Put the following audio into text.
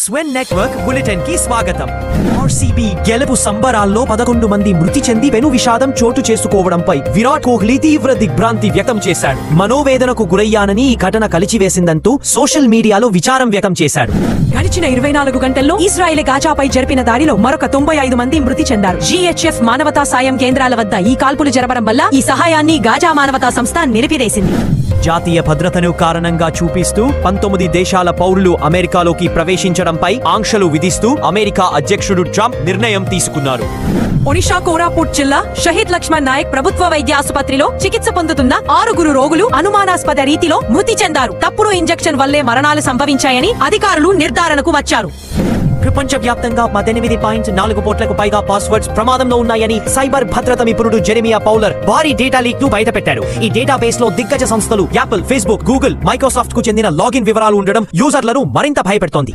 స్వెన్ network bulletin కి స్వాగతం. RCB గెలుపు సంబరాల్లో 11 మంది మృతి చెంది పెను విషాదం చోటు చేసుకోవడంపై విరాట్ కోహ్లీ తీవ్ర దిగ్భ్రాంతి వ్యక్తం చేశాడు. మనోవేదనకు గురయ్యానని ఈ ఘటన కలిచివేసిందంటూ సోషల్ మీడియాలో విచారం వ్యక్తం చేశాడు. గడిచిన 24 గంటల్లో ఇజ్రాయెల్ గాజాపై జరిపిన దాడిలో మరొక 95 మంది మృతి చెందారు. జీహెచ్ఎఫ్ మానవతా సాయం కేంద్రాల వద్ద ఈ కాల్పులు జరపడం వల్ల ఈ సహాయాన్ని గాజా మానవతా సంస్థ నిలిపివేసింది. జాతీయ భద్రతను కారణంగా చూపిస్తూ 19 దేశాల పౌరులు అమెరికాలోకి ప్రవేశించడంపై ఆంక్షలు విధిస్తూ అమెరికా అధ్యక్షుడు ట్రంప్ నిర్ణయం తీసుకున్నారు. ఒడిషా కోరాపుట్ జిల్లా షహీద్ లక్ష్మణ్ నాయక్ ప్రభుత్వ వైద్య ఆసుపత్రిలో చికిత్స పొందుతున్న 6 రోగులు అనుమానాస్పద రీతిలో మృతి చెందారు. తప్పుడు ఇంజెక్షన్ వల్లే మరణాలు సంభవించాయని అధికారులు నిర్ధారణకు వచ్చారు. ప్రపంచవ్యాప్తంగా 18.4 కోట్లకు పైగా పాస్వర్డ్స్ ప్రమాదంలో ఉన్నాయని సైబర్ భద్రత నిపుణుడు జెరెమియా పౌలర్ భారీ డేటా లీక్ ను బయటపెట్టాడు. ఈ డేటాబేస్ లో దిగ్గజ సంస్థలు యాపిల్, ఫేస్బుక్, గూగుల్, మైక్రోసాఫ్ట్ కు చెందిన లాగిన్ వివరాలు ఉండడం యూజర్లను మరింత భయపెడుతోంది.